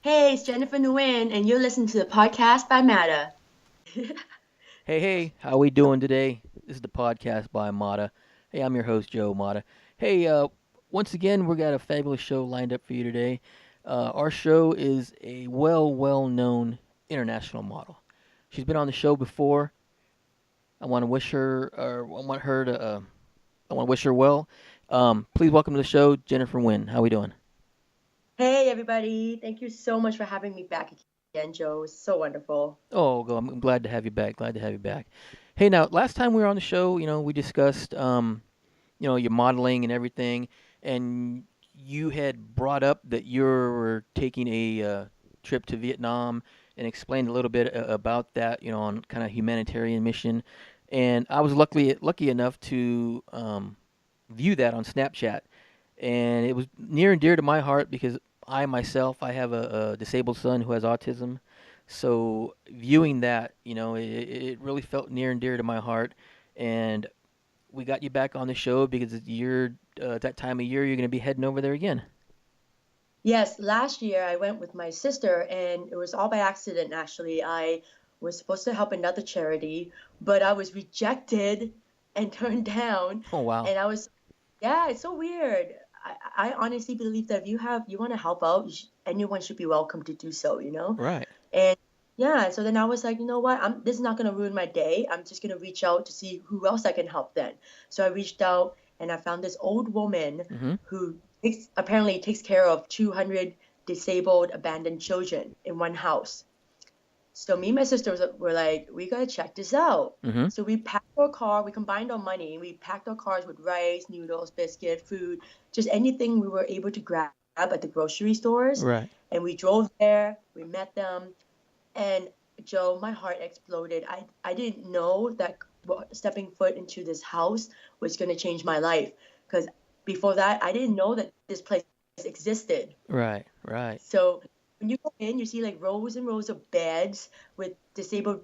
Hey, it's Jennifer Nguyen, and you're listening to the podcast by Matter. Hey, how we doing today? This is the podcast by Mata. Hey, I'm your host, Joe Mata. Hey, once again, we got a fabulous show lined up for you today. Our show is a well-known international model. She's been on the show before. I want to wish her well. Please welcome to the show, Jennifer Nguyen. How we doing? Hey, everybody. Thank you so much for having me back again, Joe. It's so wonderful. I'm glad to have you back. Glad to have you back. Hey, now, last time we were on the show, we discussed your modeling and everything, and you had brought up that you were taking a trip to Vietnam and explained a little bit about that, on kind of humanitarian mission. And I was lucky enough to view that on Snapchat, and it was near and dear to my heart because I have a disabled son who has autism. So viewing that, it really felt near and dear to my heart, and we got you back on the show because that time of year you're going to be heading over there again. Yes, last year I went with my sister, and it was all by accident, actually. I was supposed to help another charity, but I was rejected and turned down. Oh wow. And yeah, it's so weird. I honestly believe that if you want to help out, anyone should be welcome to do so, you know? Right. And yeah, so then I was like, you know what? This is not gonna ruin my day. I'm just gonna reach out to see who else I can help then. So I reached out and I found this old woman Mhm. who apparently takes care of 200 disabled abandoned children in one house. So me and my sister were like, we gotta check this out. Mhm. So we packed our car, we combined our money, we packed our cars with rice, noodles, biscuit, food, just anything we were able to grab at the grocery stores. Right. And we drove there, we met them, and Joe, my heart exploded. I didn't know that stepping foot into this house was going to change my life. Because before that, I didn't know that this place existed. Right. Right. So when you go in, you see like rows and rows of beds with disabled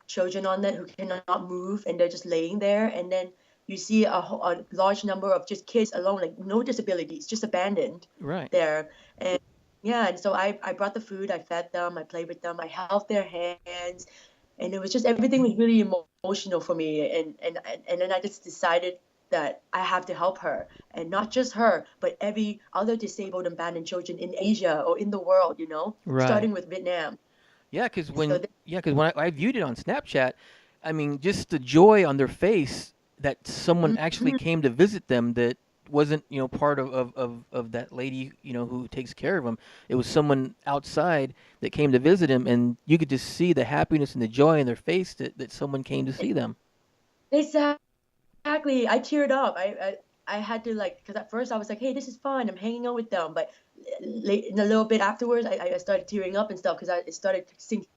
children on them who cannot move and they're just laying there. And then you see a large number of just kids alone, like no disabilities, just abandoned Right. there. And yeah, and so I brought the food, I fed them, I played with them, I held their hands, and it was just everything was really emotional for me. And then I just decided that I have to help her, and not just her, but every other disabled and abandoned children in Asia or in the world, Right. starting with Vietnam. Yeah, because So when I viewed it on Snapchat, I mean, just the joy on their face that someone actually Mhm. came to visit them that wasn't, part of that lady, who takes care of them. It was someone outside that came to visit him, and you could just see the happiness and the joy in their face that someone came to see them. Exactly. I teared up. I had to like, because at first I was like, hey, this is fun. I'm hanging out with them. But late, in a little bit afterwards, I started tearing up and stuff because it started sinking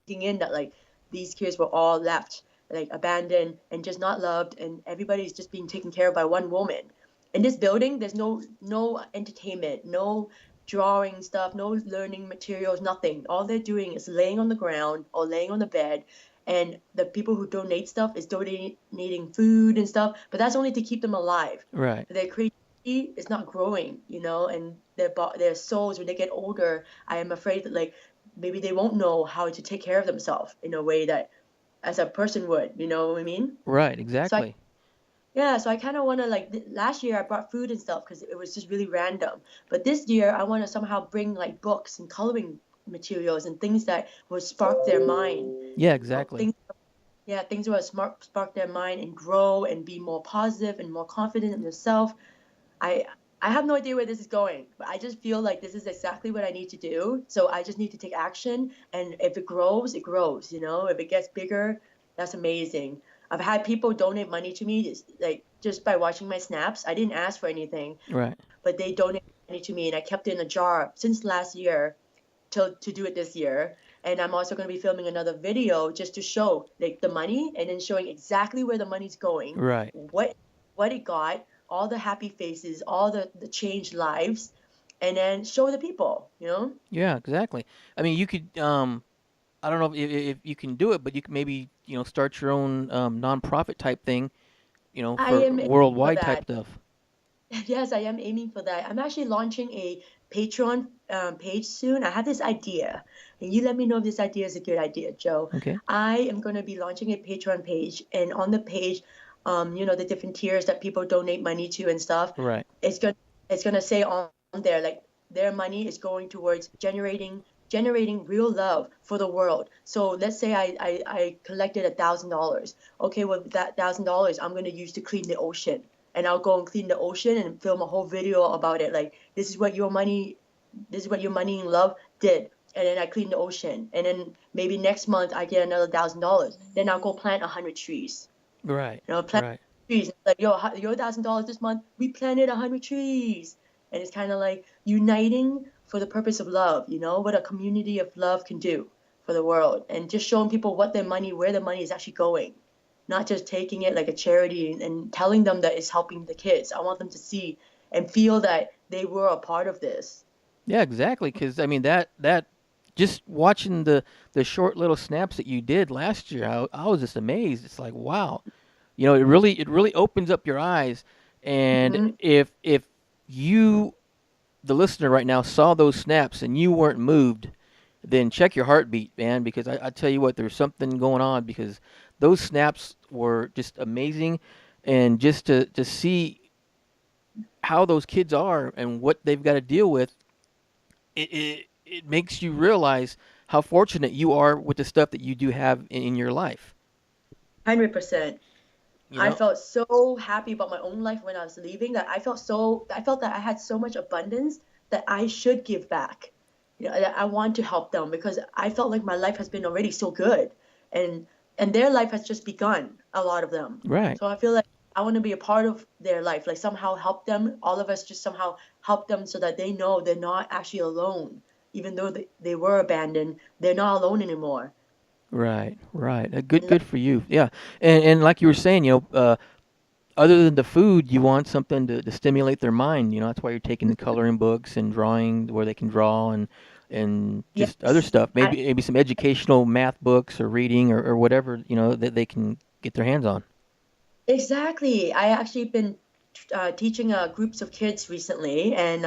in that like these kids were all left, like abandoned and just not loved, and everybody's just being taken care of by one woman. In this building, there's no entertainment, no drawing stuff, no learning materials, nothing. All they're doing is laying on the ground or laying on the bed, and the people who donate stuff is donating food and stuff, but that's only to keep them alive. Right. Their creativity is not growing, and their souls when they get older, I am afraid that like maybe they won't know how to take care of themselves in a way that as a person would, you know what I mean? Right. So I Exactly. yeah, so I kind of want to like last year I brought food and stuff because it was just really random. But this year I want to somehow bring like books and coloring materials and things that will spark their mind. Yeah. Exactly. Things Yeah, things that will spark their mind and grow and be more positive and more confident in themselves. I I have no idea where this is going, but I just feel like this is exactly what I need to do. So I just need to take action, and if it grows, it grows. If it gets bigger, that's amazing. I've had people donate money to me just by watching my snaps. I didn't ask for anything, Right. but they donated money to me, and I kept it in a jar since last year to do it this year. And I'm also going to be filming another video just to show like the money and then showing exactly where the money's going, Right. what it got, all the happy faces, all the changed lives, and then show the people. Yeah. Exactly. I mean, you could. I don't know if you can do it, but you can maybe start your own nonprofit type thing, I for am aiming for worldwide type that. stuff. Yes, I am aiming for that. I'm actually launching a Patreon page soon. I have this idea, and you let me know if this idea is a good idea, Joe. Okay. I am going to be launching a Patreon page, and on the page, the different tiers that people donate money to and stuff. Right. It's gonna it's gonna say on there like their money is going towards generating real love for the world. So let's say I collected $1,000. Okay, well that $1,000 I'm gonna use to clean the ocean. And I'll go and clean the ocean and film a whole video about it. Like this is what your money and love did. And then I clean the ocean. And then maybe next month I get another $1,000. Then I'll go plant 100 trees. Right. Plant Right. trees. Like, yo, your $1,000 this month, we planted 100 trees. And it's kind of like uniting for the purpose of love, what a community of love can do for the world. And just showing people where their money is actually going. Not just taking it like a charity and telling them that it's helping the kids. I want them to see and feel that they were a part of this. Yeah, exactly. Because I mean that just watching the short little snaps that you did last year, I was just amazed. It's like, wow, it really opens up your eyes. And Hmm. if you, the listener right now, saw those snaps and you weren't moved, then check your heartbeat, man. Because I tell you what, there's something going on. Because those snaps were just amazing, and just to see how those kids are and what they've got to deal with, it makes you realize how fortunate you are with the stuff that you do have in your life. 100%. You I know? felt so happy about my own life when I was leaving that I felt that I had so much abundance that I should give back. That I want to help them because I felt like my life has been already so good, and their life has just begun, a lot of them. Right. So I feel like I want to be a part of their life, like somehow help them, all of us just somehow help them so that they know they're not actually alone. Even though they were abandoned, they're not alone anymore. Right. Right. Good for you. Yeah. And like you were saying, other than the food, you want something to stimulate their mind. That's why you're taking the coloring books and drawing where they can draw, and just other Yes. stuff. Maybe some educational math books or reading, or whatever, that they can get their hands on. Exactly. I actually been teaching groups of kids recently, and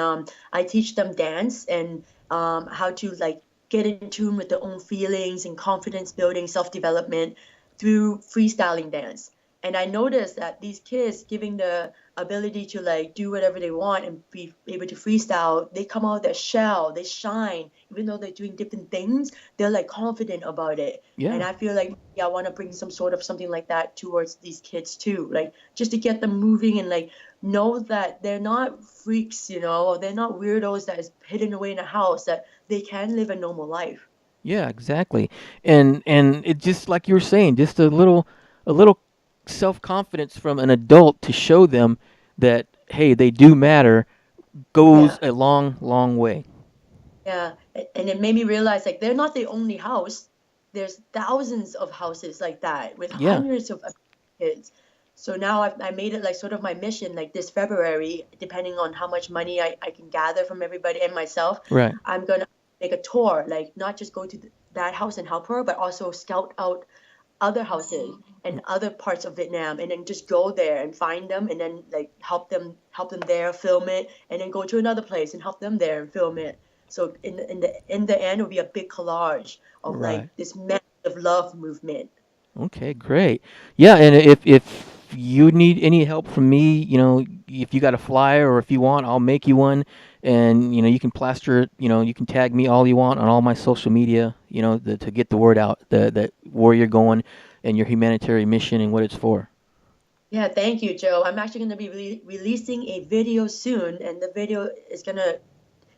I teach them dance and how to like get in tune with their own feelings and confidence building, self-development through freestyling dance. And I noticed that these kids giving the ability to like do whatever they want and be able to freestyle, they come out of their shell, they shine, even though they're doing different things, they're like confident about it. And Yeah. I feel like, yeah, I want to bring some sort of something like that towards these kids too, like just to get them moving and like know that they're not freaks, or they're not weirdos that is hidden away in a house, that they can live a normal life. Yeah, exactly. And it just like you were saying, just a little self-confidence from an adult to show them that hey, they do matter goes Yeah. a long, long way. Yeah, and it made me realize like they're not the only house. There's thousands of houses like that with Yeah. hundreds of kids. So now I made it like sort of my mission, like this February, depending on how much money I can gather from everybody and myself, Right. I'm gonna make a tour, like not just go to that house and help her, but also scout out other houses and other parts of Vietnam, and then just go there and find them, and then like help them there, film it, and then go to another place and help them there and film it. So in the end, it'll be a big collage of like Right. this massive love movement. Okay, great. Yeah, and if you need any help from me, if you got a flyer or if you want, I'll make you one, and you can plaster it. You can tag me all you want on all my social media. To get the word out, that where you're going, and your humanitarian mission and what it's for. Yeah, thank you, Joe. I'm actually going to be releasing a video soon, and the video is going to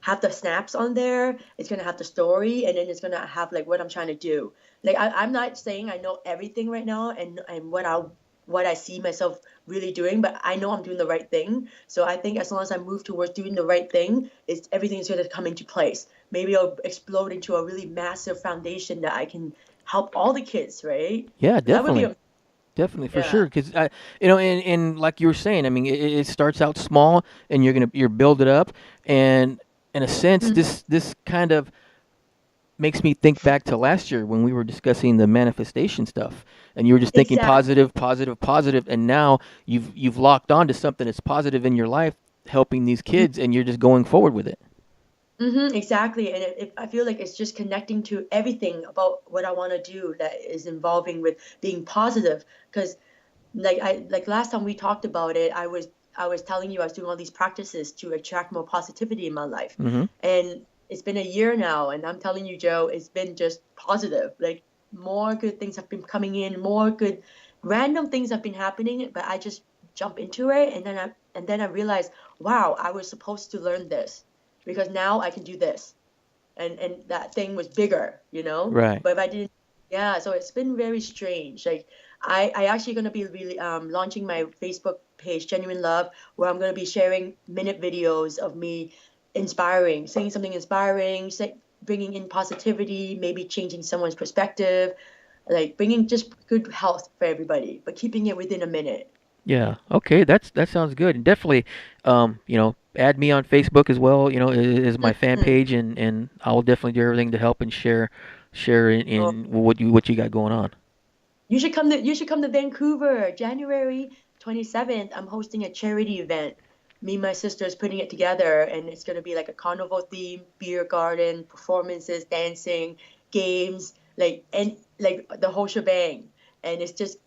have the snaps on there. It's gonna have the story, and then it's gonna have like what I'm trying to do. Like I'm not saying I know everything right now, and what I see myself really doing, but I know I'm doing the right thing. So I think as long as I move towards doing the right thing, it's everything's gonna come into place. Maybe I'll explode into a really massive foundation that I can help all the kids, right? Yeah, That would be definitely. a Definitely, for yeah. sure. Because and like you were saying, I mean, it starts out small, and you're build it up, and in a sense, Mhm. this kind of makes me think back to last year when we were discussing the manifestation stuff, and you were just thinking Exactly. positive, positive, positive, and now you've locked on to something that's positive in your life, helping these kids, and you're just going forward with it. exactly. And I feel like it's just connecting to everything about what I want to do that is involving with being positive. Because like last time we talked about it, I was telling you I was doing all these practices to attract more positivity in my life. Mm-hmm. And it's been a year now, and I'm telling you, Joe, it's been just positive. Like more good things have been coming in, more good random things have been happening, but I just jump into it, and then I realized, wow, I was supposed to learn this because now I can do this, and that thing was bigger, Right. but if I didn't, yeah, so it's been very strange. Like I actually going to be really launching my Facebook page, Genuine Love, where I'm going to be sharing minute videos of me inspiring, saying something inspiring, bringing in positivity, maybe changing someone's perspective, like bringing just good health for everybody, but keeping it within a minute. Yeah. Okay. That sounds good. And definitely, add me on Facebook as well. Is my fan Mhm. page, and I'll definitely do everything to help and share Oh, in what you got going on. you should come to Vancouver, January 27th. I'm hosting a charity event. Me and my sister is putting it together, and it's going to be like a carnival theme, beer garden, performances, dancing, games, like the whole shebang. And it's just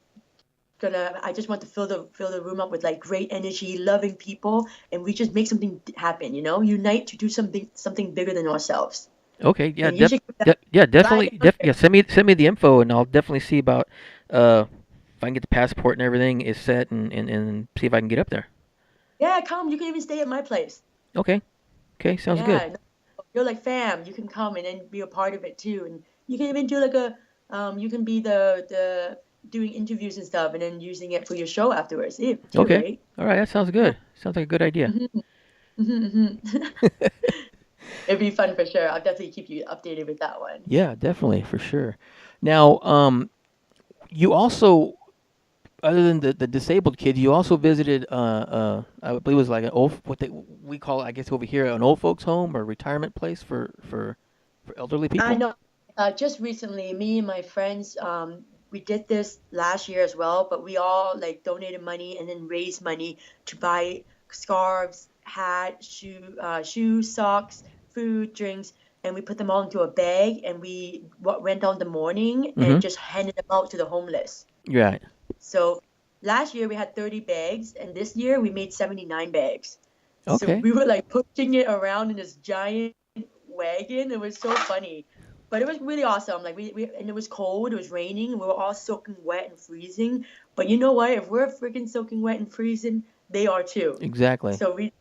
gonna I just want to fill the room up with like great energy, loving people, and we just make something happen, unite to do something bigger than ourselves. Okay. Yeah. And you should Yeah. fly Definitely. down there. Yeah. Send me the info, and I'll definitely see about uh if I can get the passport and everything is set, and see if I can get up there. Yeah, come. You can even stay at my place. Okay. Okay. Sounds good. Yeah, no, you're like fam. You can come and then be a part of it too, and you can even do like you can be the doing interviews and stuff, and then using it for your show afterwards, too, Okay. right? All right. That sounds Yeah. good. Sounds like a good idea. hmm It'd be fun for sure. I'll definitely keep you updated with that one. Yeah. Definitely for sure. Now, you also, other than the disabled kids, you also visited I believe it was like an old, what we call, I guess over here, an old folks home or retirement place for elderly I people. know. Just recently, me and my friends, we did this last year as well, but we all like donated money and then raised money to buy scarves, hat, shoes, socks, food, drinks, and we put them all into a bag and we went down the morning Mm-hmm. and just handed them out to the homeless. Right. So last year we had 30 bags, and this year we made 79 bags. So Okay. we were like pushing it around in this giant wagon. It was so funny. But it was really awesome. Like and it was cold, it was raining, and we were all soaking wet and freezing. But you know what? If we're freaking soaking wet and freezing, they are too. Exactly. So we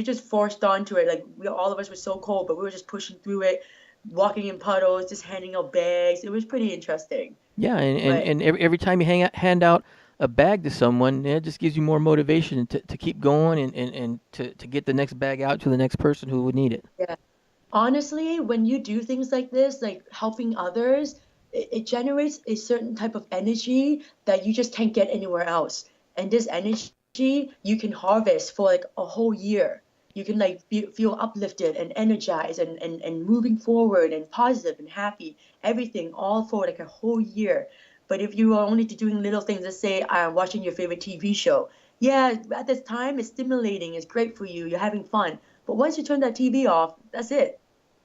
just forced onto it. Like all of us were so cold, but we were just pushing through it, walking in puddles, just handing out bags. It was pretty interesting. Yeah, and, But and every time you hand out a bag to someone, it just gives you more motivation to keep going and to get the next bag out to the next person who would need it. yeah. Honestly, when you do things like this, like helping others, it generates a certain type of energy that you just can't get anywhere else. And this energy you can harvest for like a whole year. You can like feel uplifted and energized and moving forward and positive and happy, everything all for like a whole year. But if you are only doing little things, let's say watching your favorite TV show, yeah, at this time it's stimulating, it's great for you, you're having fun. But once you turn that TV off, that's it,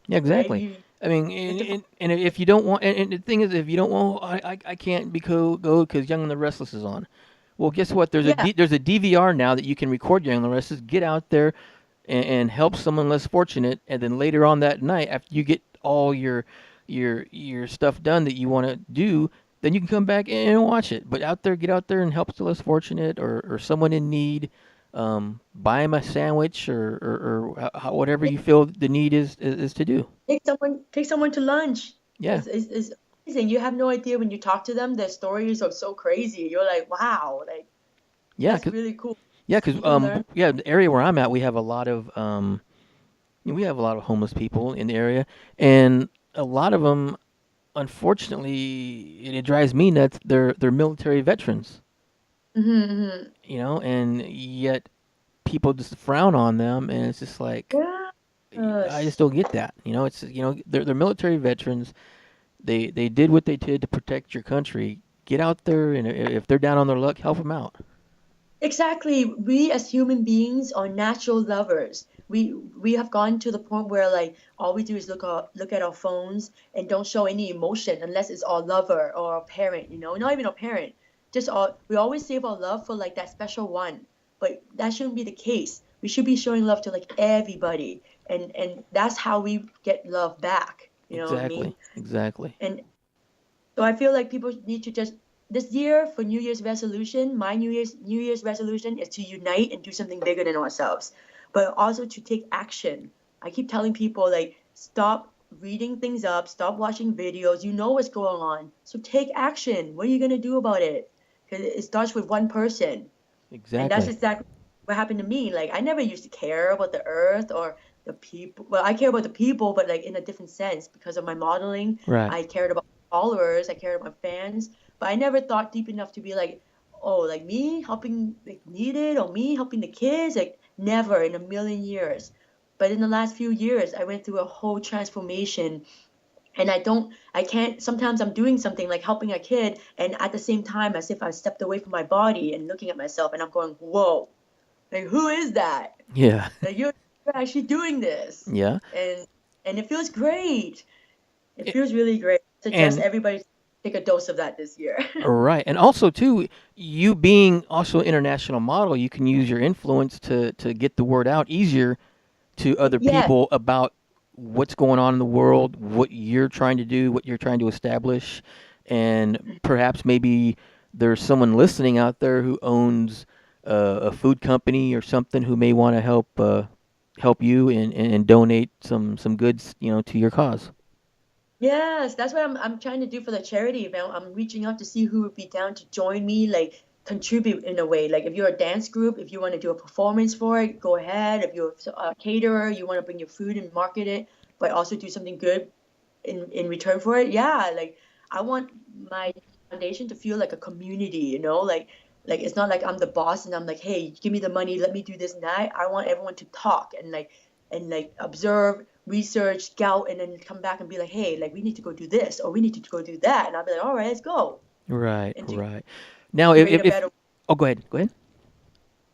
Yeah, right? exactly. I mean, It's different. and if you don't want, and the thing is, if you don't want, I can't go because Young and the Restless is on. Well, guess what? Yeah, There's a DVR now that you can record Young and the Restless. Get out there and help someone less fortunate, and then later on that night, after you get all your stuff done that you want to do, then you can come back and watch it. But get out there and help the less fortunate or someone in need. Buy them a sandwich or whatever yeah. you feel the need is to do. Take someone to lunch. Yeah, It's amazing. You have no idea when you talk to them, their stories are so crazy. You're like, wow, like yeah, that's cause really cool. yeah, 'cause You can learn. yeah, the area where I'm at, we have a lot of homeless people in the area, and a lot of them, unfortunately, it drives me nuts. They're military veterans, Hmm. and yet people just frown on them, and it's just like I just Yes. don't get that. It's they're military veterans. They did what they did to protect your country. Get out there, and if they're down on their luck, help them out. Exactly. We as human beings are natural lovers. we have gone to the point where like all we do is look at our phones and don't show any emotion unless it's our lover or our parent, not even our parent. Just we always save our love for like that special one, but that shouldn't be the case. We should be showing love to like everybody, and that's how we get love back. You know what I mean? Exactly. Exactly. And so I feel like people need to just this year for New Year's resolution, my New Year's resolution is to unite and do something bigger than ourselves, but also to take action. I keep telling people like stop reading things up, stop watching videos. You know what's going on, so take action. What are you gonna do about it? Because it starts with one person, and that's Exactly. exactly what happened to me. Like I never used to care about the earth or the people. Well, I care about the people, but like in a different sense because of my modeling. Right. I cared about followers, I cared about fans, but I never thought deep enough to be like, oh, like me helping like needed or me helping the kids. Like never in a million years. But in the last few years, I went through a whole transformation, and I can't, sometimes I'm doing something like helping a kid, and at the same time, as if I stepped away from my body and looking at myself, and I'm going, whoa, like who is that? Yeah. Like you're actually doing this, Yeah. and it feels great. It I- feels really great. Suggest And everybody take a dose of that this year. right. And also too, you being also an international model, you can use your influence to get the word out easier to other Yeah, people about what's going on in the world, what you're trying to do, what you're trying to establish, and perhaps maybe there's someone listening out there who owns a food company or something who may want to help you and donate some goods, to your cause. yes, that's what I'm trying to do for the charity event. I'm reaching out to see who would be down to join me, like contribute in a way. Like if you're a dance group, if you want to do a performance for it, go ahead. If you're a caterer, you want to bring your food and market it, but also do something good in return for it. Yeah, like I want my foundation to feel like a community, like it's not like I'm the boss and I'm like, hey, give me the money, let me do this and that. I want everyone to talk and like observe, research, scout, and then come back and be like, hey, like we need to go do this or we need to go do that, and I'll be like, all right, let's go Right, and to right. Now, create a if better, oh, go ahead, go ahead.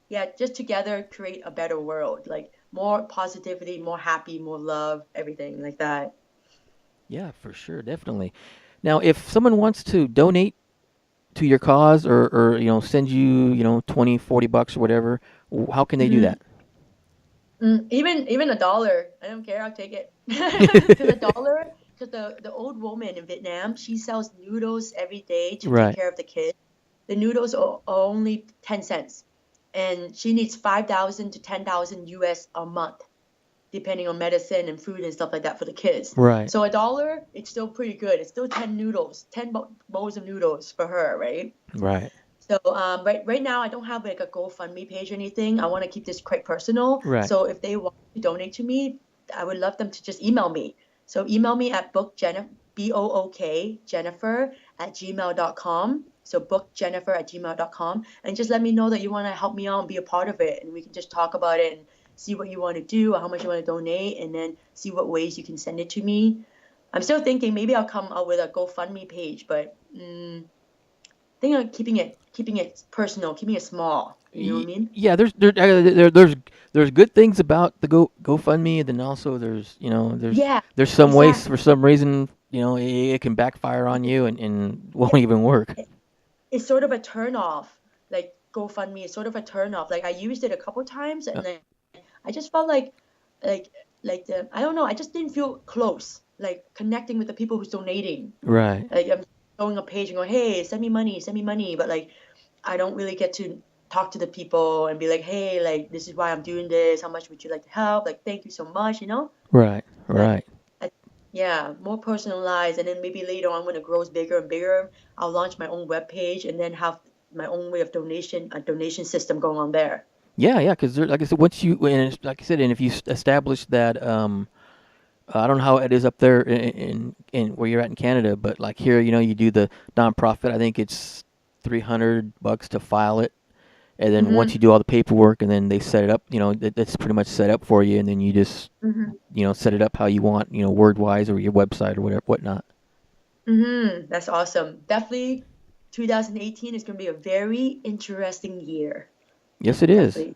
yeah, just together create a better world, like more positivity, more happy, more love, everything like that. Yeah, for sure, definitely. Now, if someone wants to donate to your cause or send you 20, $40 or whatever, how can they do Mhm. that? Even a dollar, I don't care. I'll take it. Because a dollar, because the old woman in Vietnam, she sells noodles every day to take Right, care of the kids. The noodles are only 10 cents, and she needs 5,000 to 10,000 US a month, depending on medicine and food and stuff like that for the kids. right, So a dollar, it's still pretty good. It's still 10 noodles, 10 bowls of noodles for her, right? right, So right now I don't have like a GoFundMe page or anything. I want to keep this quite personal. right. So if they want to donate to me, I would love them to just email me. So email me at bookjennifer, Jennifer at gmail.com. So bookjennifer@gmail.com, and just let me know that you want to help me out and be a part of it, and we can just talk about it and see what you want to do or how much you want to donate, and then see what ways you can send it to me. I'm still thinking maybe I'll come up with a GoFundMe page, but think of keeping it personal, keeping it small. You know what I mean? Yeah, there's good things about the GoFundMe, and then also Yeah, there's some ways exactly. for some reason it can backfire on you and Yeah, won't even work. it's sort of a turn off. Like GoFundMe is sort of a turn off. Like I used it a couple times, Uh, and then I just felt like I don't know. I just didn't feel close, like connecting with the people who's donating. right. Like I'm showing a page and going, hey, send me money, but like I don't really get to talk to the people and be like, hey, like this is why I'm doing this. How much would you like to help? Like, thank you so much. Right, But right. I, yeah, more personalized, and then maybe later on when it grows bigger and bigger, I'll launch my own web page and then have my own way of a donation system going on there. Yeah, yeah. Because like I said, once you and like I said, and if you establish that, I don't know how it is up there in where you're at in Canada, but like here, you do the nonprofit. I think it's $300 to file it, and then once Mhm. you do all the paperwork, and then they set it up, that's pretty much set up for you, and then you just Mhm. set it up how you want, word wise or your website or whatever whatnot. Mhm. That's awesome. Definitely 2018 is going to be a very interesting year. Yes, it is. Definitely.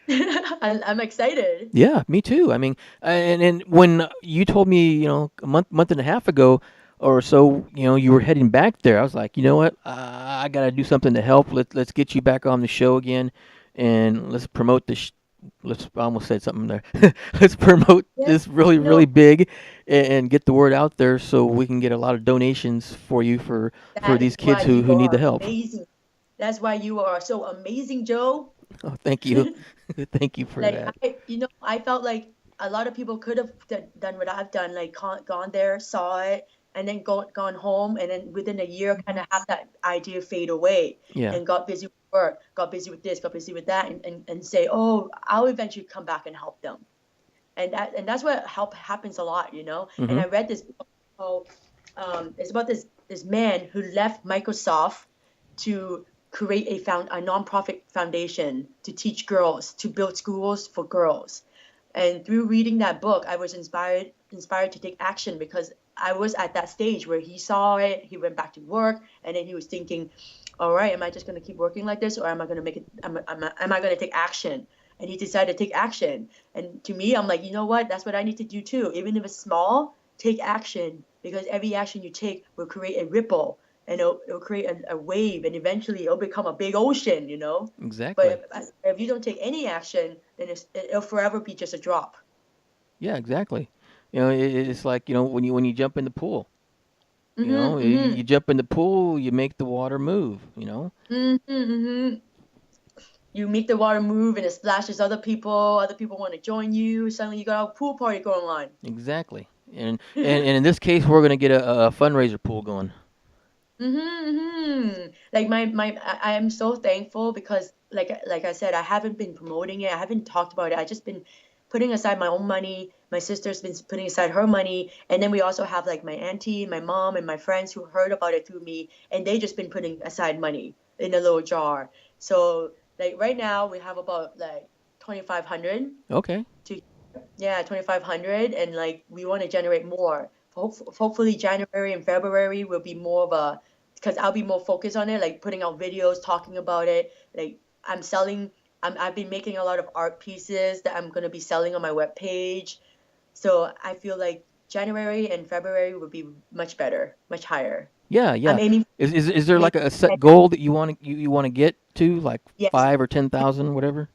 I'm excited. Yeah, me too. I mean, and when you told me, a month and a half ago or so, you were heading back there, I was like, you know what, I got to do something to help. Let's get you back on the show again, and let's promote this. Let's I almost said something there. Let's promote Yeah, this really no, really big, and get the word out there so we can get a lot of donations for you for that is these kids why you who need the are help. amazing. That's why you are so amazing, Joe. Oh, thank you, thank you for Like that. I felt like a lot of people could have done what I've done, like gone there, saw it, and then gone home, and then within a year, kind of have that idea fade away, Yeah. and got busy with work, got busy with this, got busy with that, and say, oh, I'll eventually come back and help them, and that's what help happens a lot, you know. And Mm-hmm. I read this book called, it's about this man who left Microsoft to create a nonprofit foundation to teach girls, to build schools for girls. And through reading that book, I was inspired to take action, because I was at that stage where he saw it, he went back to work, and then he was thinking, all right, am I just going to keep working like this, or am I going to make it, am I going to take action? And he decided to take action. And to me, I'm like, you know what? That's what I need to do too. Even if it's small, take action, because every action you take will create a ripple, and it'll create a wave, and eventually it'll become a big ocean, you know? Exactly. But if you don't take any action, then it'll forever be just a drop. Yeah, exactly. It's like, when you jump in the pool. Mm-hmm, You mm-hmm, jump in the pool, you make the water move. mm-hmm, mm-hmm. You make the water move and it splashes other people want to join you. Suddenly you got a pool party going on. Exactly. And in this case, we're gonna get a fundraiser pool going. Mm-hmm. Like I am so thankful, because like I said, I haven't been promoting it. I haven't talked about it. I just been putting aside my own money. My sister's been putting aside her money, and then we also have like my auntie, my mom, and my friends who heard about it through me, and they just been putting aside money in a little jar. So like right now we have about like 2,500 Okay. to, yeah, 2,500, and like we want to generate more. Hopefully January and February will be more of a, because I'll be more focused on it, like putting out videos, talking about it. Like I'm selling, I've been making a lot of art pieces that I'm gonna be selling on my webpage. So I feel like January and February would be much better, much higher. Yeah, I'm yeah. aiming, Is there aiming like a set goal that you want to get to, like yes, 5 or 10,000, whatever?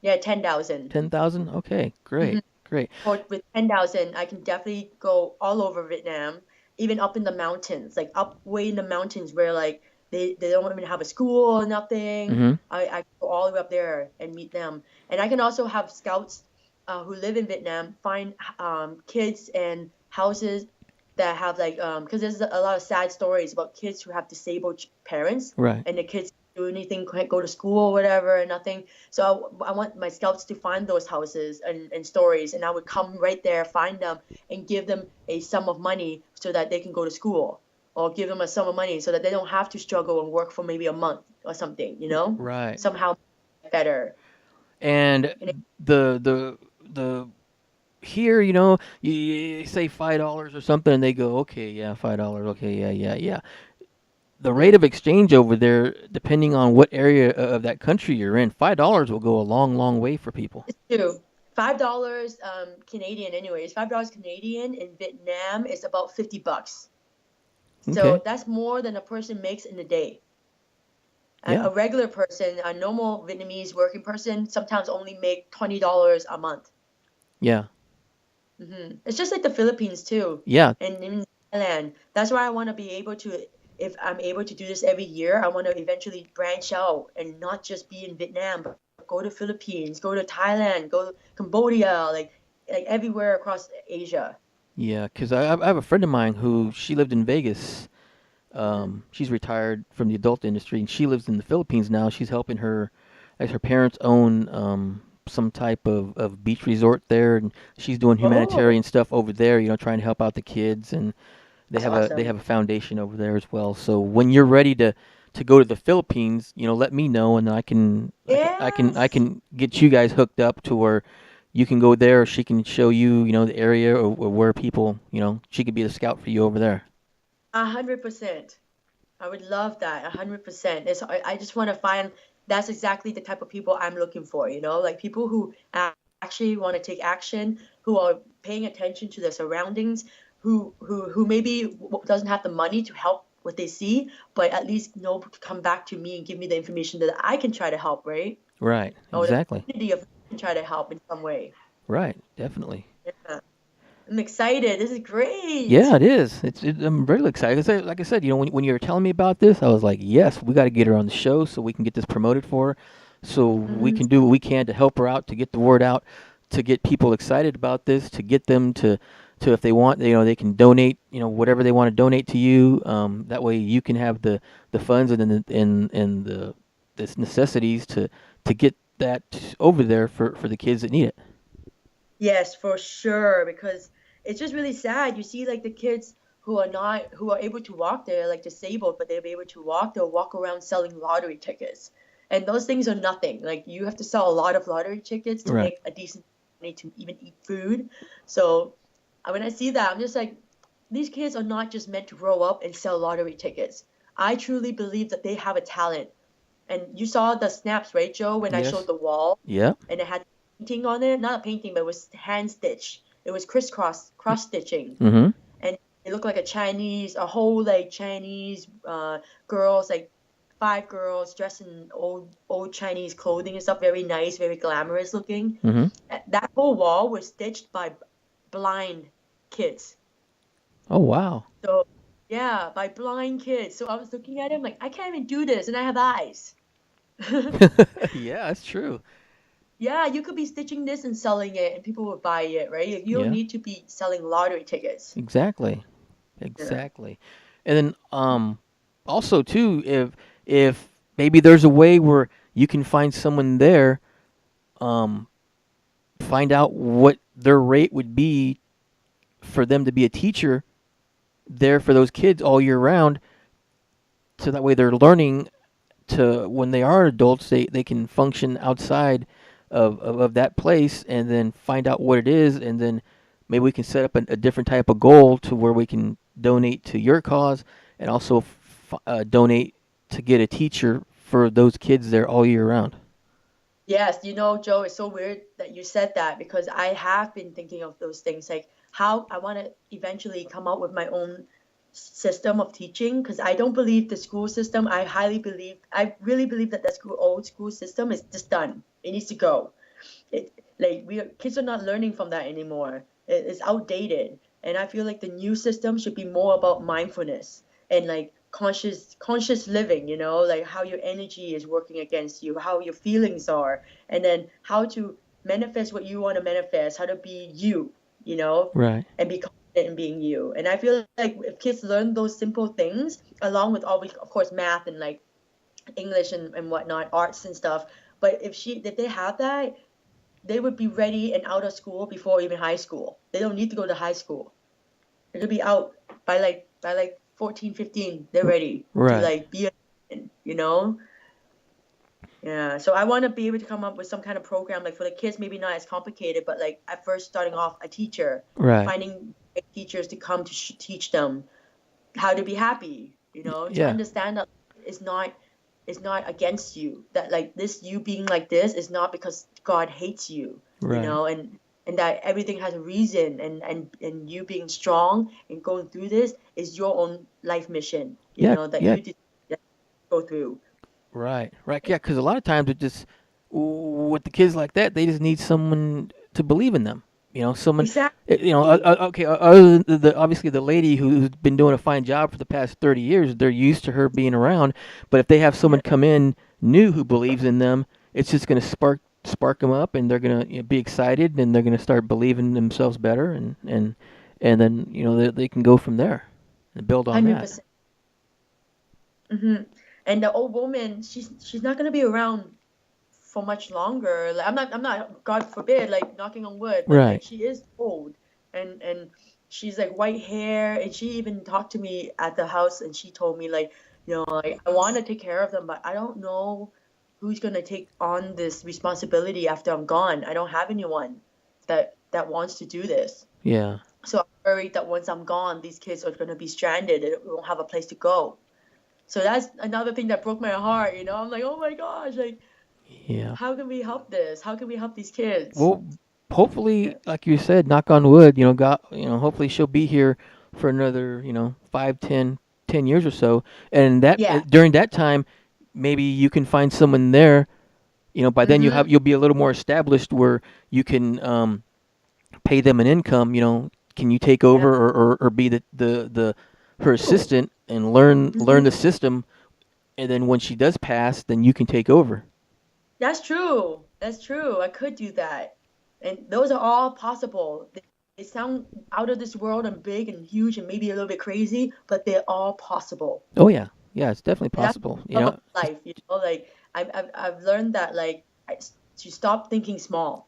yeah, 10,000. 10,000. Okay, great, great. For with 10,000, I can definitely go all over Vietnam, even up in the mountains, like up way in the mountains where like they don't even have a school or nothing. Mm-hmm. I go all the way up there and meet them. And I can also have scouts who live in Vietnam find kids and houses that have like because there's a lot of sad stories about kids who have disabled parents, Right. and the kids do anything, can't go to school or whatever, and nothing. So I want my scouts to find those houses and stories, and I would come right there, find them, and give them a sum of money so that they can go to school, or give them a sum of money so that they don't have to struggle and work for maybe a month or something, you know? Right. Somehow better. And And the here, you say $5 or something, and they go, okay, yeah, $5. Okay, yeah, yeah, yeah. The rate of exchange over there, depending on what area of that country you're in, $5 will go a long, long way for people. it's true. $5 Canadian anyways. $5 Canadian in Vietnam is about $50. So Okay. that's more than a person makes in a day. Yeah. A regular person, a normal Vietnamese working person, sometimes only make $20 a month. Yeah. It's just like the Philippines too, Yeah. and in Thailand. That's why I want to be able to, if I'm able to do this every year, I want to eventually branch out and not just be in Vietnam, but go to Philippines, go to Thailand, go to Cambodia, like everywhere across Asia. Yeah. Because I have a friend of mine who she lived in Vegas. She's retired from the adult industry, and she lives in the Philippines now. She's helping as her parents own some type of beach resort there, and she's doing Oh, humanitarian stuff over there. Trying to help out the kids, and they that's have a they awesome. have a foundation over there as well. So when you're ready to go to the Philippines, let me know, and then I Yes. can get you guys hooked up to where you can go there, or she can show you, the area, or where people, she could be the scout for you over there. 100%. I would love that. 100%. I just want to find. that's exactly the type of people I'm looking for, you know, like people who actually want to take action, who are paying attention to their surroundings, who maybe doesn't have the money to help what they see, but at least know to come back to me and give me the information that I can try to help, right? Right. Or the Exactly. community of can try to help in some way. Right. Definitely. Yeah. I'm excited. This is Yeah, great. it is. I'm really excited. 'Cause like I said, when you were telling me about this, I was like, yes, we got to get her on the show so we can get this promoted for her, so we Hmm. can do what we can to help her out, to get the word out, to get people excited about this, to get them to if they want, they can donate, whatever they want to donate to you. That way you can have the funds and then the necessities to get that over there for the kids that need it. Yes, for sure. Because it's just really sad. You see, like the kids who are able to walk, they're like disabled, but they'll be able to walk. They'll walk around selling lottery tickets, and those things are nothing. Like you have to sell a lot of lottery tickets to Right. make a decent money to even eat food. So when I see that, I'm just like, these kids are not just meant to grow up and sell lottery tickets. I truly believe that they have a talent. And you saw the snaps, right, Joe, when I showed Yes. the wall Yeah. and it had painting on it? Not a painting, but it was hand stitched. It was crisscross, cross stitching. Mm-hmm. And it looked like a whole like Chinese girls, like five girls dressed in old Chinese clothing and stuff, very nice, very glamorous looking. Mm-hmm. That whole wall was stitched by blind kids. Oh wow. So yeah, by blind kids. So I was looking at him like, I can't even do this, and I have eyes. Yeah, that's true. Yeah, you could be stitching this and selling it, and people would buy it, right? You don't Yeah, need to be selling lottery tickets. exactly. Yeah. Exactly. And then also too, if maybe there's a way where you can find someone there, um find out what their rate would be for them to be a teacher there for those kids all year round, so that way they're learning to when they are adults they can function outside of that place, and then find out what it is, and then maybe we can set up a different type of goal to where we can donate to your cause, and also donate to get a teacher for those kids there all year round. Yes, Joe, it's so weird that you said that because I have been thinking of those things, like how I want to eventually come up with my own system of teaching because I don't believe the school system. I really believe that old school system is just done. It needs to go. Kids are not learning from that anymore. It's outdated, and I feel like the new system should be more about mindfulness and like conscious living. Like how your energy is working against you, how your feelings are, and then how to manifest what you want to manifest, how to be you, Right. and be confident in being you. And I feel like if kids learn those simple things, along with always, of course, math and like English and whatnot, arts and stuff. But if they have that, they would be ready and out of school before even high school. They don't need to go to high school. They could be out by like 14, 15. They're ready to Right. like be a. Yeah. So I want to be able to come up with some kind of program like for the kids, maybe not as complicated, but like at first starting off a teacher, Right. finding teachers to come to teach them how to be happy, to Yeah. understand that it's not it's not against you. That like this you being like this is not because God hates you, Right. and that everything has a reason, and you being strong and going through this is your own life mission, Yeah. that Yeah. you did go through. Right. Right. Yeah. Because a lot of times it just with the kids like that, they just need someone to believe in them. Someone. Exactly. Okay. Other than obviously the lady who's been doing a fine job for the past 30 years, they're used to her being around. But if they have someone Yeah. come in new who believes in them, it's just going to spark them up, and they're going to be excited, and they're going to start believing themselves better, and then they can go from there and build on that. 100%. Hmm. And the old woman, she's not gonna be around for much longer. Like I'm not, God forbid, like knocking on wood, but like Right. she is old, and she's like white hair, and she even talked to me at the house, and she told me like, like I want to take care of them, but I don't know who's gonna take on this responsibility after I'm gone. I don't have anyone that wants to do this. Yeah. So I'm worried that once I'm gone, these kids are gonna be stranded and won't have a place to go. So that's another thing that broke my heart, you know. I'm like, oh my gosh, like Yeah. how can we help this? How can we help these kids? Well, hopefully, like you said, knock on wood, God, hopefully she'll be here for another, 5, 10 years or so. And that Yeah. during that time, maybe you can find someone there. By then Mm-hmm. you'll be a little more established where you can pay them an income. Can you take Yeah. over or be the her Oh. assistant and learn Mm-hmm. the system, and then when she does pass, then you can take over. That's true. That's true. I could do that. And those are all possible. They sound out of this world and big and huge and maybe a little bit crazy, but they're all possible. Oh yeah, yeah, it's definitely And that's possible. the love of Just life, you know, like I've learned that like to stop thinking small.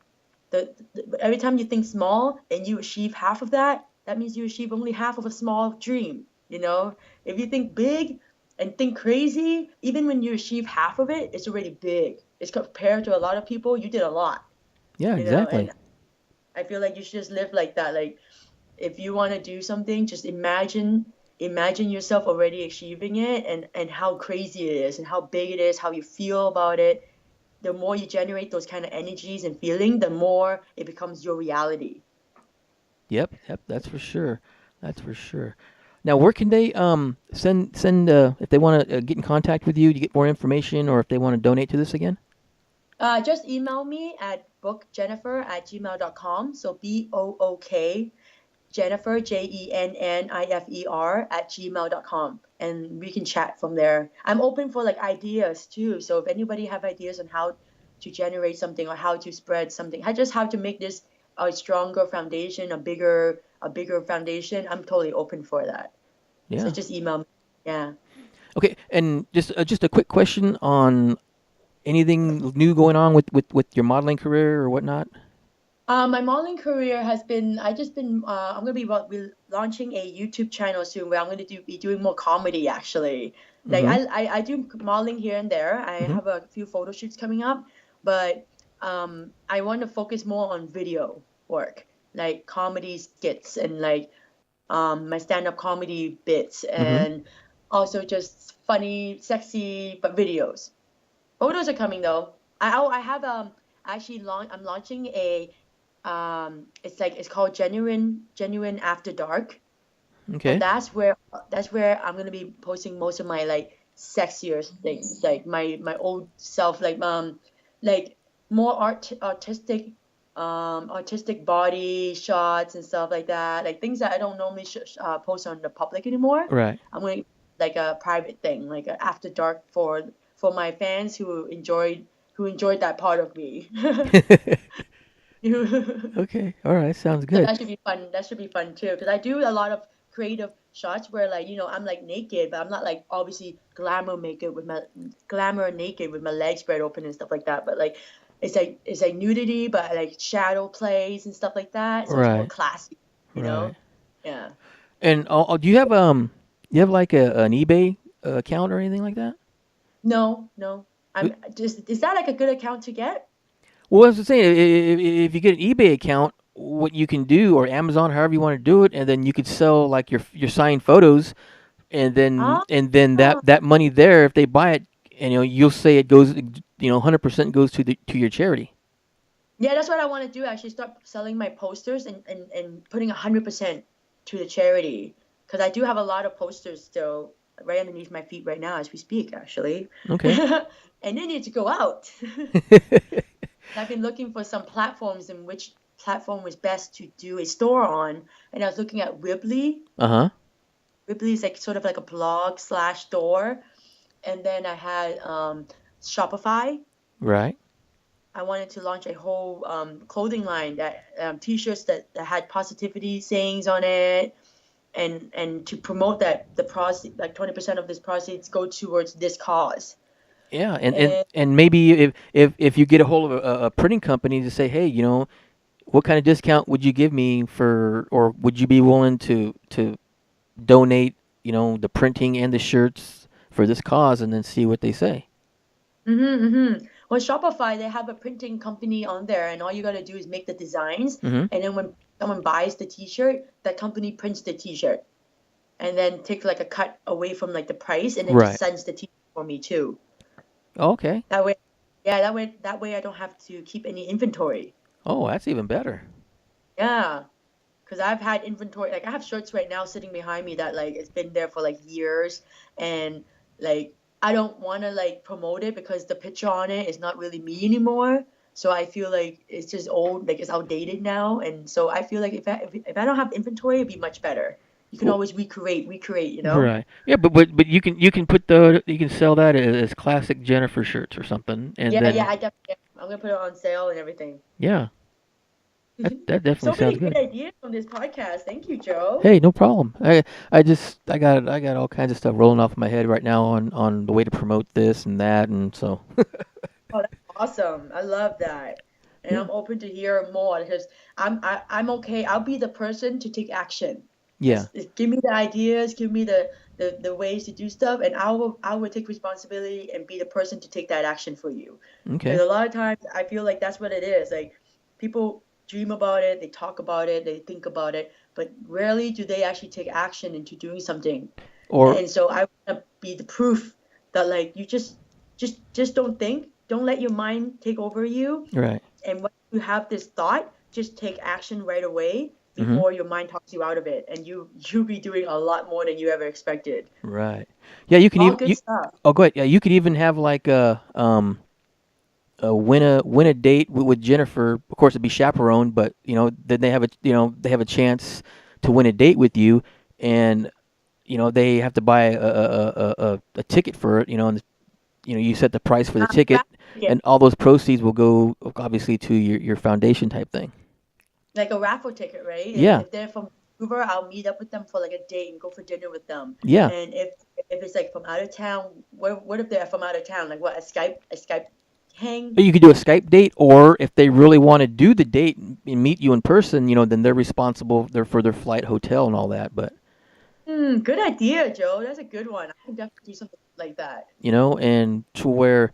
Every time you think small and you achieve half of that, that means you achieve only half of a small dream, you know? If you think big and think crazy, even when you achieve half of it, it's already big. It's compared to a lot of people, you did a lot, yeah, you know? And exactly. I feel like you should just live like that. Like if you want to do something, just imagine yourself already achieving it and how crazy it is and how big it is, how you feel about it. The more you generate those kind of energies and feeling, the more it becomes your reality. Yep, yep, that's for sure. That's for sure. Now, where can they send if they want to get in contact with you to get more information, or if they want to donate to this again? Just email me at bookjennifer@gmail.com. So BOOK Jennifer, JENNIFER @gmail.com. And we can chat from there. I'm open for like ideas too. So if anybody have ideas on how to generate something or how to spread something, just how to make this a stronger foundation, a bigger foundation, I'm totally open for that. So Yeah. just email me. Yeah. Okay, and just a quick question on anything new going on with your modeling career or whatnot. My modeling career has been, I'm gonna be launching a YouTube channel soon where I'm gonna be doing more comedy actually. Like Mm-hmm. I do modeling here and there. I Mm-hmm. have a few photo shoots coming up, but I want to focus more on video work, like comedy skits and like my stand-up comedy bits Mm-hmm. and also just funny, sexy but videos. Photos are coming though. I have actually I'm launching a it's called genuine after dark, and Okay. that's where I'm gonna be posting most of my like sexier things, like my old self, like more artistic body shots and stuff like that, like things that I don't normally post on the public anymore. Right. I'm going to like a private thing, like a after dark for my fans who enjoyed that part of me. Okay. All right. Sounds So good. that should be fun. That should be fun too, because I do a lot of creative shots where like I'm like naked, but I'm not like obviously glamour naked with my legs spread open and stuff like that. But like it's like nudity, but like shadow plays and stuff like that. So it's more Right. classy, you Right. know? Yeah. And do you have like an eBay account or anything like that? No, no. Uh, I'm just Is that like a good account to get? Well, I was saying, if you get an eBay account, what you can do, or Amazon, however you want to do it, and then you could sell like your signed photos, and then Ah, that money there, if they buy it, and you'll say it goes, 100% goes to your charity. yeah, that's what I want to do. Actually, start selling my posters and putting 100% to the charity. Because I do have a lot of posters still right underneath my feet right now as we speak, actually. Okay. And they need to go out. I've been looking for some platforms and which platform was best to do a store on. And I was looking at Weebly. Uh huh. Weebly is like sort of like a blog slash store. And then I had Shopify. Right. I wanted to launch a whole clothing line that t-shirts that had positivity sayings on it, and to promote that the proceeds, like 20% of this proceeds go towards this cause. Yeah, and, and And and maybe if you get a hold of a printing company to say, hey, what kind of discount would you give me for, or would you be willing to donate, the printing and the shirts for this cause, and then see what they say. well, Shopify, they have a printing company on there, and all you got to do is make the designs, Hmm. and then when someone buys the t-shirt, that company prints the t-shirt, and then take like a cut away from like the price, and then just Right. sends the t-shirt for me too. Okay. That way, yeah, that way I don't have to keep any inventory. Oh, that's even better. Yeah, because I've had inventory. Like I have shirts right now sitting behind me that like it's been there for like years, and like I don't want to like promote it because the picture on it is not really me anymore. So I feel like it's just old, like it's outdated now, and so I feel like if I don't have inventory, it'd be much better. You can Well, always recreate, you know? right. Yeah, but you can put the you can sell that as classic Jennifer shirts or something, and Yeah, yeah, then I definitely. I'm gonna put it on sale and everything. yeah, that definitely So many sounds good good. ideas on this podcast. Thank you, Joe. Hey, no problem. I got all kinds of stuff rolling off my head right now on the way to promote this and that, and so Oh, that's awesome. I love that. And yeah, I'm open to hear more because I'm okay. I'll be the person to take action. yeah. Give me the ideas, give me the ways to do stuff, and I will take responsibility and be the person to take that action for you. Because Okay. a lot of times I feel like that's what it is. Like people dream about it, they talk about it, they think about it, but rarely do they actually take action into doing something. Or And so I want to be the proof that like you just don't think, don't let your mind take over you, right. and when you have this thought, just take action right away Mhm. before your mind talks you out of it, and you'll be doing a lot more than you ever expected. Right. Yeah, you can All even good stuff. oh, go ahead. Yeah, you could even have like a win a date with Jennifer. Of course, it'd be chaperoned, but then they have a chance to win a date with you, and they have to buy a ticket for it. And you set the price for the ticket, Raffle ticket, and all those proceeds will go obviously to your foundation type thing. like a raffle ticket, right? Yeah, If they're from Vancouver, I'll meet up with them for like a day and go for dinner with them. yeah. And if it's like from out of town, what if they're from out of town? Like what, a Skype hang? You could do a Skype date, or if they really want to do the date and meet you in person, then they're responsible for their flight, hotel, and all that. But Good idea, Joe. That's a good one. I can definitely do something like that. and to where,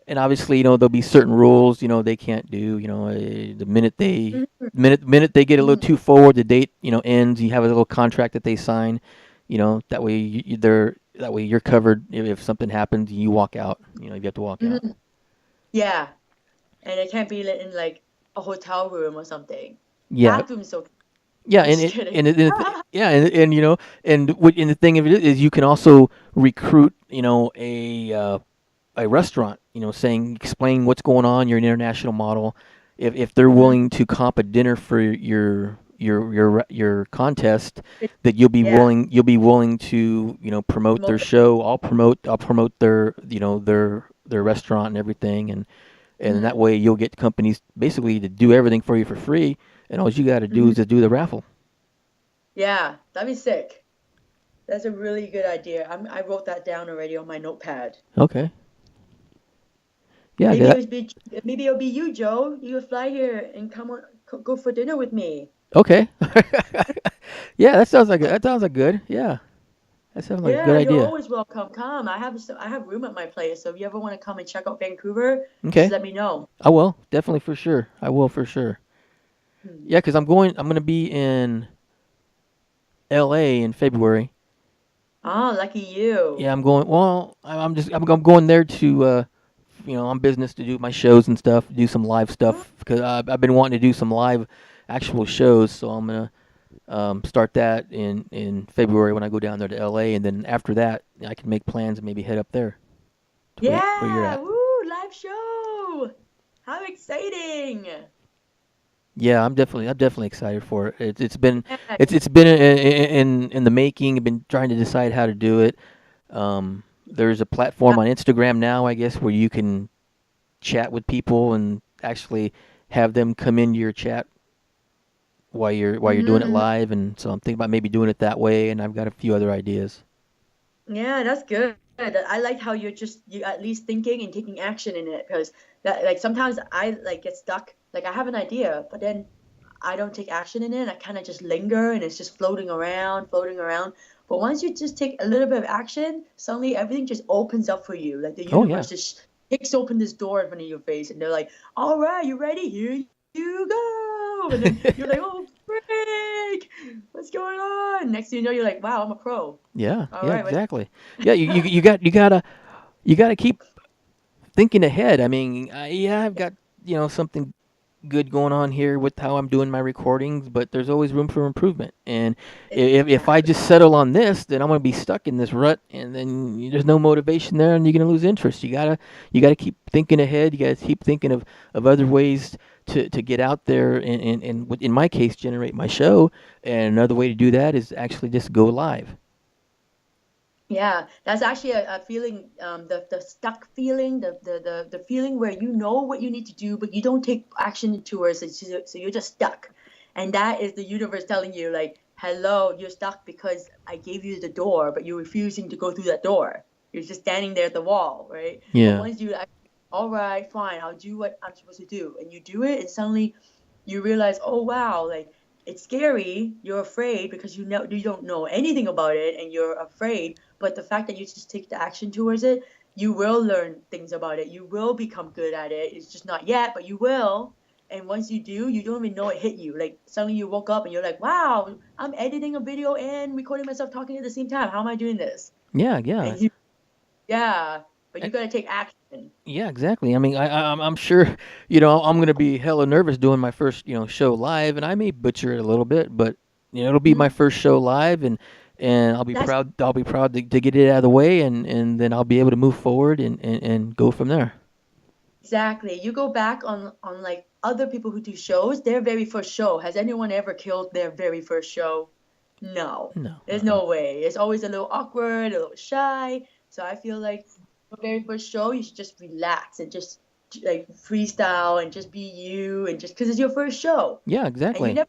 and obviously, there'll be certain rules, they can't do. The minute they Mhm, minute they get a little mhm, too forward, the date ends. You have a little contract that they sign. That way that way you're covered if something happens. You walk out. You have to walk out. mhm. Yeah, and it can't be in like a hotel room or something. Yeah, Bathroom's okay. yeah, I'm just kidding. yeah, and the thing of it is you can also recruit a restaurant, saying explain what's going on. You're an international model. If they're Mhm. willing to comp a dinner for your contest, that Yeah. you'll be willing to promote their Promote. show. I'll promote their restaurant and everything, and that Mhm. way you'll get companies basically to do everything for you for free, and all you got to do is Mhm. just do the raffle. Yeah, that'd be sick. That's a really good idea. I wrote that down already on my notepad. Okay. Yeah. Maybe it'll be you, Joe. You would fly here and come on, go for dinner with me. Okay. Yeah, that sounds like good. Yeah, that sounds like a good Yeah, you're idea. always welcome. Come. I have room at my place, so if you ever want to come and check out Vancouver, just Okay. let me know. I will definitely for sure. I will for sure. Hmm. Yeah, because I'm gonna be in L.A. in February. Ah, lucky you. Yeah, I'm going. Well, I'm going there to on business to do my shows and stuff, do some live Oh, stuff because I've been wanting to do some live actual shows. So I'm gonna start that in February when I go down there to L.A. And then after that, I can make plans and maybe head up there to where you're yeah. at. Woo, live show. How exciting. Yeah, I'm definitely excited for it. It's been Yeah. it's been in the making. I've been trying to decide how to do it. There's a platform on Instagram now, I guess, where you can chat with people and actually have them come into your chat while you're doing it Mm-hmm. live. And so I'm thinking about maybe doing it that way. And I've got a few other ideas. Yeah, that's good. I like how you at least thinking and taking action in it because that like sometimes I like get stuck. Like I have an idea, but then I don't take action in it. I kind of just linger and it's just floating around, floating around. But once you just take a little bit of action, suddenly everything just opens up for you. Like the Oh yeah. universe just kicks open this door in front of your face and they're like, "All right, you ready? Here you go." And then you're like, "Oh, freak. What's going fun. Next thing you know, you're like, wow, I'm a pro. Yeah, All yeah, right, what's exactly. Yeah, you gotta keep thinking ahead. I mean, yeah, I've got something good going on here with how I'm doing my recordings, but there's always room for improvement. And if I exactly. just settle on this, then I'm gonna be stuck in this rut, and then there's no motivation there, and you're gonna lose interest. You gotta keep thinking ahead. You gotta keep thinking of other ways to get out there, and in my case, generate my show. And another way to do that is actually just go live. Yeah, that's actually a feeling, the stuck feeling, the feeling where you know what you need to do, but you don't take action towards it, so you're just stuck. And that is the universe telling you, like, hello, you're stuck because I gave you the door, but you're refusing to go through that door. You're just standing there at the wall, right? But Yeah, once you, like, all right, fine, I'll do what I'm supposed to do, and you do it, and suddenly you realize, oh wow, like it's scary, you're afraid because you don't know anything about it, and you're afraid, but the fact that you just take the action towards it, you will learn things about it. You will become good at it. It's just not yet, but you will. And once you do, you don't even know it hit you. Like suddenly you woke up and you're like, wow, I'm editing a video and recording myself talking at the same time. How am I doing this? yeah, yeah. And you, yeah, but you gotta take action. Yeah, exactly. I mean, I'm sure, I'm gonna be hella nervous doing my first, show live, and I may butcher it a little bit, but it'll be my Mhm. first show live, and I'll be That's proud. I'll be proud to get it out of the way, and then I'll be able to move forward and go from there. exactly. You go back on like other people who do shows, their very first show. Has anyone ever killed their very first show? No. No. There's no way. It's always a little awkward, a little shy. So I feel like your very first show, you should just relax and just like freestyle and just be you and just because it's your first show. Yeah, And you exactly. never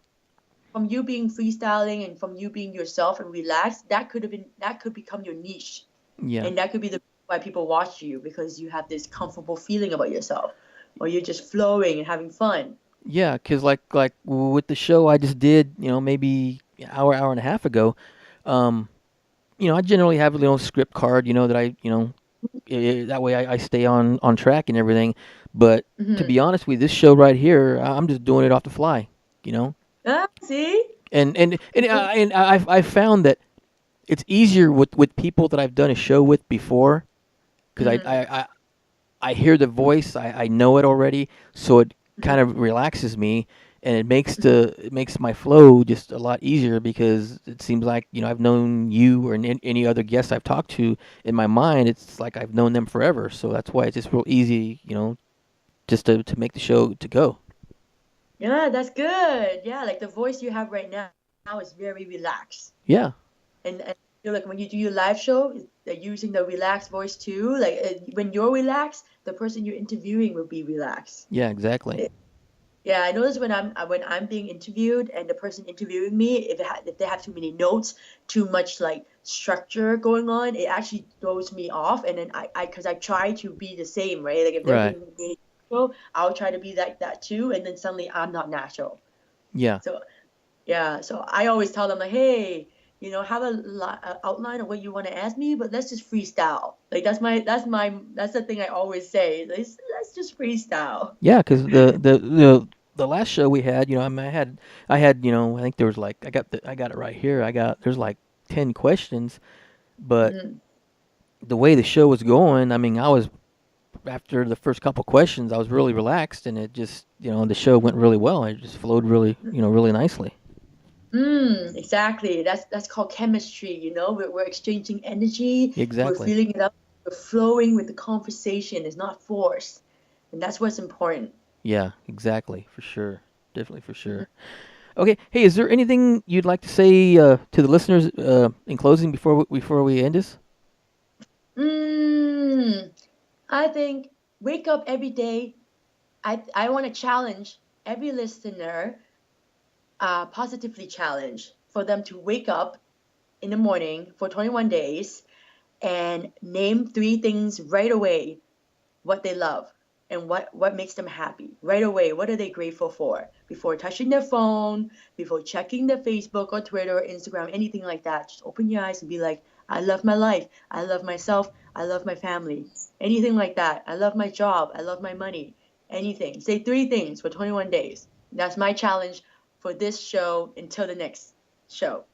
from you being freestyling and from you being yourself and relaxed, that could become your niche. Yeah, And that could be the why people watch you because you have this comfortable feeling about yourself, or you're just flowing and having fun. yeah. Cause like with the show I just did, maybe an hour and a half ago, um, I generally have a little script card, that that way I stay on track and everything. But to Hmm. be honest with you, this show right here, I'm just doing it off the fly, you know. Ah, see? And I found that it's easier with people that I've done a show with before because Mm-hmm. I hear the voice, I know it already, so it kind Hmm. of relaxes me, and it makes my flow just a lot easier because it seems like I've known you or any other guest I've talked to in my mind. It's like I've known them forever, so that's why it's just real easy, just to make the show to go. Yeah, that's good. Yeah, like the voice you have right now is very relaxed. Yeah, And I feel like when you do your live show, they're using the relaxed voice too. Like when you're relaxed, the person you're interviewing will be relaxed. yeah, exactly. Yeah, I notice when I'm being interviewed and the person interviewing me, if they have too many notes, too much like structure going on, it actually throws me off. And then because I try to be the same, right? Like if they're Right. being really natural, I'll try to be like that too. And then suddenly I'm not natural. Yeah. So yeah, so I always tell them like, hey, have a outline of what you want to ask me, but let's just freestyle. Like that's the thing I always say. Let's just freestyle. Yeah, because the last show we had, I had, I think there was like I got it right here. There's like 10 questions, but Mhm. the way the show was going, I mean, I was after the first couple questions, I was really relaxed, and it just, the show went really well. It just flowed really, really nicely. Exactly. That's called chemistry, We're exchanging energy, we're Exactly. feeling it up, we're flowing with the conversation. It's not forced. And that's what's important. Yeah, exactly. For sure. Definitely for sure. Okay. Hey, is there anything you'd like to say to the listeners in closing before we end this? Mm, I think wake up every day. I want to challenge every listener, positively challenge for them to wake up in the morning for 21 days and name three things right away what they love and what makes them happy right away. What are they grateful for before touching their phone, before checking their Facebook or Twitter or Instagram, anything like that? Just open your eyes and be like, I love my life. I love myself. I love my family. Anything like that. I love my job. I love my money. Anything. Say three things for 21 days. That's my challenge for this show until the next show.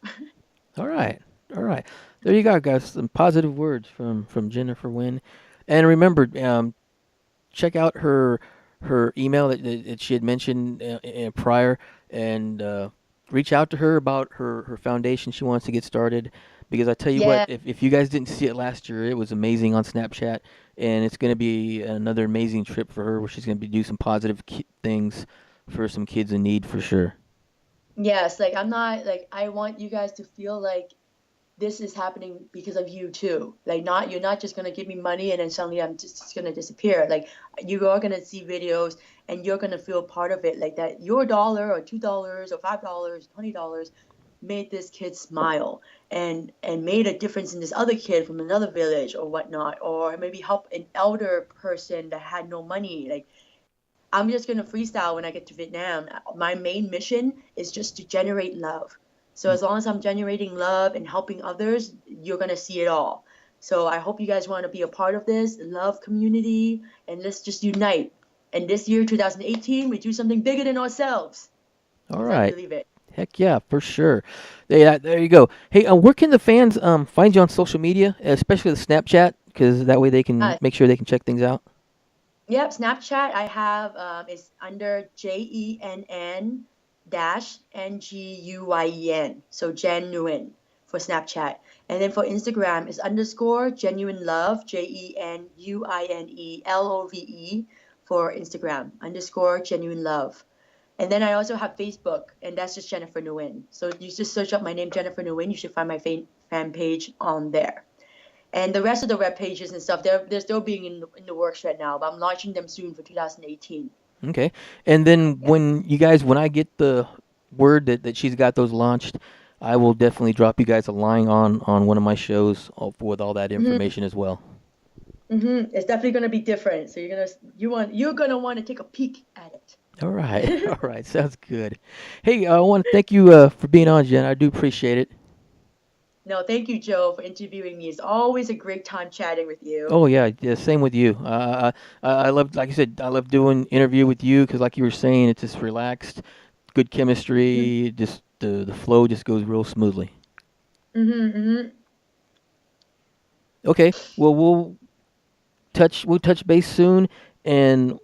All right. All right. There you go, guys. Some positive words from Jennifer Wynn. And remember, check out her email that she had mentioned prior, and reach out to her about her foundation she wants to get started. Because I tell you what, Yeah. if you guys didn't see it last year, it was amazing on Snapchat, and it's going to be another amazing trip for her, where she's going to be do some positive things for some kids in need for sure. Yes, like I'm not like I want you guys to feel like this is happening because of you too. Like not you're not just gonna give me money and then suddenly I'm just gonna disappear. Like you are gonna see videos and you're gonna feel part of it. Like that your dollar or $2 or $5, $20 made this kid smile and made a difference in this other kid from another village or whatnot, or maybe help an elder person that had no money. Like I'm just gonna freestyle when I get to Vietnam. My main mission is just to generate love. So Mm. as long as I'm generating love and helping others, you're gonna see it all. So I hope you guys want to be a part of this love community and let's just unite. And this year, 2018, we do something bigger than ourselves All because I right. believe it. Heck yeah, for sure. Yeah, there you go. Hey, where can the fans find you on social media, especially the Snapchat, because that way they can Uh, make sure they can check things out. Yep, Snapchat I have is under JENN dash NGUYEN. So Jen Nguyen for Snapchat. And then for Instagram is underscore genuine love, JENUINELOVE for Instagram, underscore genuine love. And then I also have Facebook, and that's just Jennifer Nguyen. So you just search up my name, Jennifer Nguyen. You should find my fan page on there. And the rest of the web pages and stuff, they're still being in the works right now, but I'm launching them soon for 2018. Okay. And then Yeah. when I get the word that she's got those launched, I will definitely drop you guys a line on one of my shows with all that hmm information as well. It's definitely gonna be different. So you're gonna want to take a peek at All right. it. All right. Sounds good. Hey, I want to thank you for being on, Jen. I do appreciate it. No, thank you, Joe, for interviewing me. It's always a great time chatting with you. Oh yeah, yeah. Same with you. I love, like I said, I love doing interview with you because, like you were saying, it's just relaxed, good hmm chemistry. Just the flow just goes real smoothly. hmm Okay. Well, we'll touch base soon, and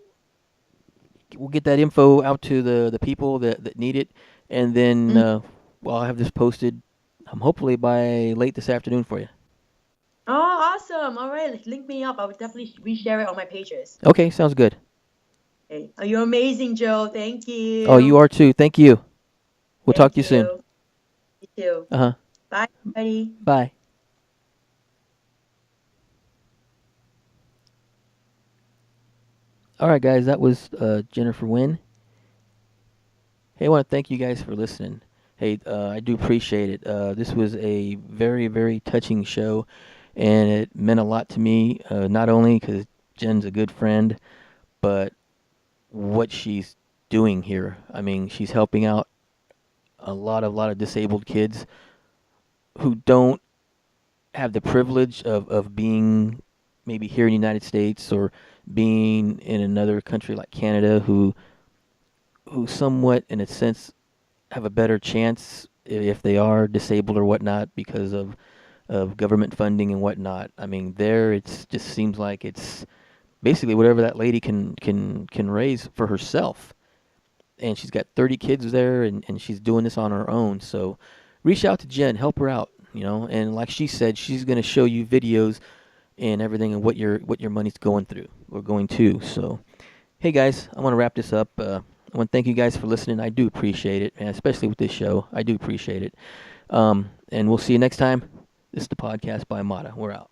we'll get that info out to the people that need it, and then hmm well, I'll have this posted, hopefully by late this afternoon for you. Oh, awesome. All right, link me up. I would definitely reshare it on my pages. Okay. Sounds good. Okay. Oh, you're amazing, Joe. Thank Oh, you you. are too. Thank you. We'll talk Thank to you soon. you. You too. Uh huh. Bye, everybody. Bye. All right, guys. That was Jennifer Wynn. Hey, I want to thank you guys for listening. Hey, I do appreciate it. This was a very, very touching show, and it meant a lot to me. Not only because Jen's a good friend, but what she's doing here. I mean, she's helping out a lot of disabled kids who don't have the privilege of being maybe here in the United States or being in another country like Canada, who somewhat, in a sense, have a better chance if they are disabled or whatnot because of government funding and whatnot. I mean, there it's just seems like it's basically whatever that lady can raise for herself, and she's got 30 kids there, and she's doing this on her own. So reach out to Jen, help her out, and like she said, she's going to show you videos and everything and what your money's going through or going to. So hey guys, I want to wrap this up. I want to thank you guys for listening. I do appreciate it, and especially with this show. I do appreciate it. And we'll see you next time. This is the podcast by Mata. We're out.